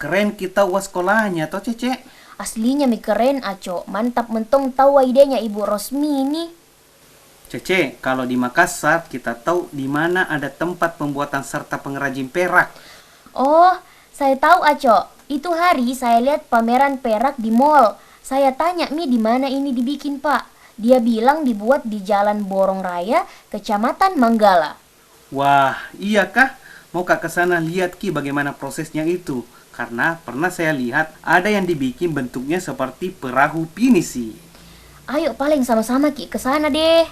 keren kita uas sekolahnya toh Cece. Aslinya mi keren aco, mantap mentong tahu idenya Ibu Rosmi ini. Cece, kalau di Makassar kita tahu di mana ada tempat pembuatan serta pengrajin perak. Oh, saya tahu aco. Itu hari saya lihat pameran perak di mall. Saya tanya mi di mana ini dibikin pak. Dia bilang dibuat di Jalan Borong Raya, Kecamatan Manggala. Wah, iya kah? Mau ke sana lihat Ki bagaimana prosesnya itu. Karena pernah saya lihat ada yang dibikin bentuknya seperti perahu pinisi. Ayo paling sama-sama Ki ke sana deh.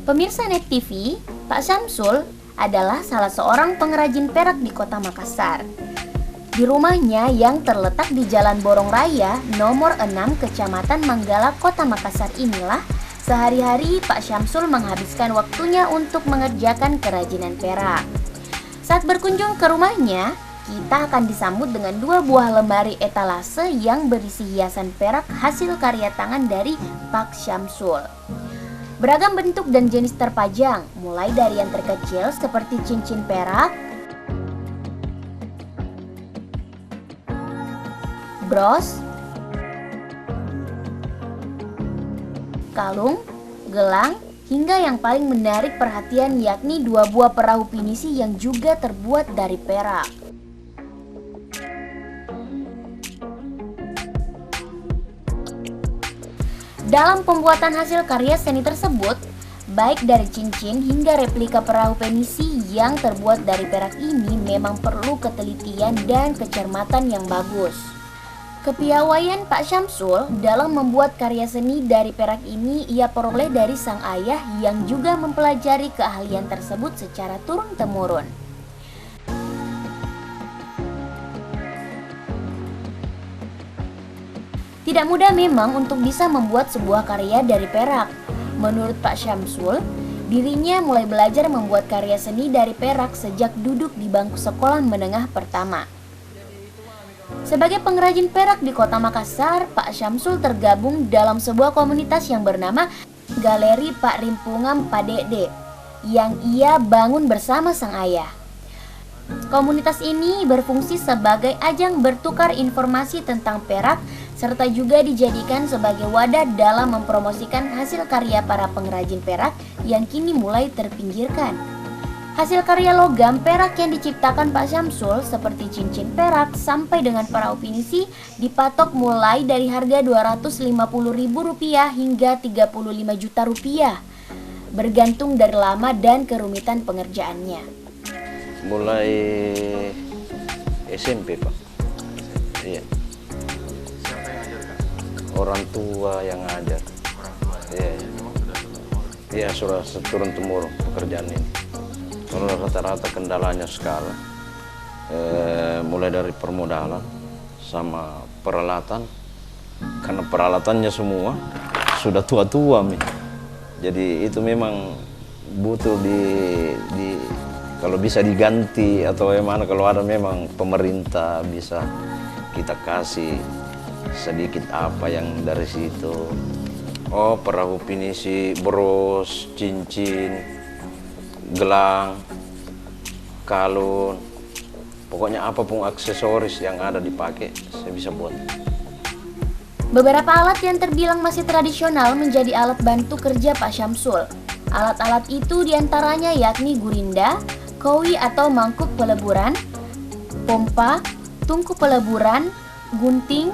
Pemirsa Net TV, Pak Syamsul adalah salah seorang pengrajin perak di kota Makassar. Di rumahnya yang terletak di Jalan Borong Raya, nomor 6, Kecamatan Manggala, Kota Makassar inilah sehari-hari Pak Syamsul menghabiskan waktunya untuk mengerjakan kerajinan perak. Saat berkunjung ke rumahnya, kita akan disambut dengan 2 buah lemari etalase yang berisi hiasan perak hasil karya tangan dari Pak Syamsul. Beragam bentuk dan jenis terpajang, mulai dari yang terkecil seperti cincin perak, bros, kalung, gelang, hingga yang paling menarik perhatian yakni 2 buah perahu pinisi yang juga terbuat dari perak. Dalam pembuatan hasil karya seni tersebut, baik dari cincin hingga replika perahu penisi yang terbuat dari perak ini memang perlu ketelitian dan kecermatan yang bagus. Kepiawaian Pak Syamsul dalam membuat karya seni dari perak ini ia peroleh dari sang ayah yang juga mempelajari keahlian tersebut secara turun-temurun. Tidak mudah memang untuk bisa membuat sebuah karya dari perak. Menurut Pak Syamsul, dirinya mulai belajar membuat karya seni dari perak sejak duduk di bangku sekolah menengah pertama. Sebagai pengrajin perak di kota Makassar, Pak Syamsul tergabung dalam sebuah komunitas yang bernama Galeri Pak Rimpungam Padede yang ia bangun bersama sang ayah. Komunitas ini berfungsi sebagai ajang bertukar informasi tentang perak serta juga dijadikan sebagai wadah dalam mempromosikan hasil karya para pengrajin perak yang kini mulai terpinggirkan. Hasil karya logam perak yang diciptakan Pak Syamsul seperti cincin perak sampai dengan perahu pinisi dipatok mulai dari harga Rp250.000 hingga Rp35 juta, bergantung dari lama dan kerumitan pengerjaannya. Mulai SMP Pak. Iya. Siapa yang ajarkan? Orang tua yang ngajar. Orang tua. Iya. Memang sudah turun-temurun. Iya, sudah turun temurun pekerjaan ini. Kalau rata-rata kendalanya sekarang mulai dari permodalan sama peralatan, karena peralatannya semua sudah tua-tua Mi. Jadi itu memang butuh di kalau bisa diganti atau bagaimana, kalau ada memang pemerintah bisa kita kasih sedikit apa yang dari situ. Oh, perahu pinisi, bros, cincin, gelang, kalung, pokoknya apapun aksesoris yang ada dipakai saya bisa buat. Beberapa alat yang terbilang masih tradisional menjadi alat bantu kerja Pak Syamsul. Alat-alat itu diantaranya yakni gurinda, kowi atau mangkuk peleburan, pompa, tungku peleburan, gunting,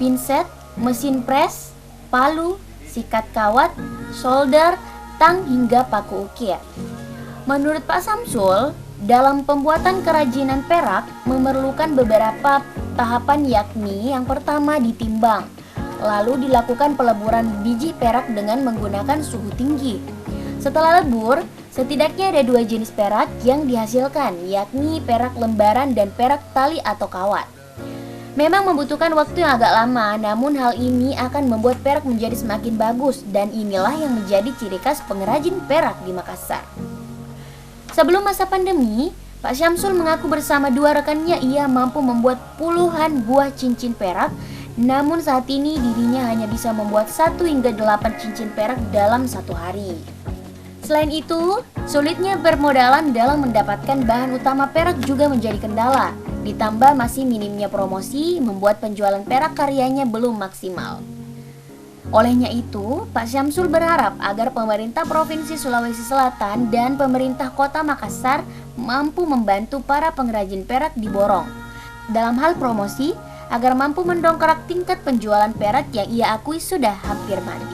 pinset, mesin pres, palu, sikat kawat, solder, tang hingga paku ukir. Menurut Pak Syamsul, dalam pembuatan kerajinan perak memerlukan beberapa tahapan yakni yang pertama ditimbang, lalu dilakukan peleburan biji perak dengan menggunakan suhu tinggi. Setelah lebur, setidaknya ada 2 jenis perak yang dihasilkan, yakni perak lembaran dan perak tali atau kawat. Memang membutuhkan waktu yang agak lama, namun hal ini akan membuat perak menjadi semakin bagus dan inilah yang menjadi ciri khas pengrajin perak di Makassar. Sebelum masa pandemi, Pak Syamsul mengaku bersama 2 rekannya ia mampu membuat puluhan buah cincin perak Namun saat ini dirinya hanya bisa membuat 1 hingga 8 cincin perak dalam 1 hari. Selain itu, sulitnya permodalan dalam mendapatkan bahan utama perak juga menjadi kendala. Ditambah masih minimnya promosi membuat penjualan perak karyanya belum maksimal. Olehnya itu, Pak Syamsul berharap agar pemerintah Provinsi Sulawesi Selatan dan pemerintah Kota Makassar mampu membantu para pengrajin perak di Borong dalam hal promosi agar mampu mendongkrak tingkat penjualan perak yang ia akui sudah hampir mati.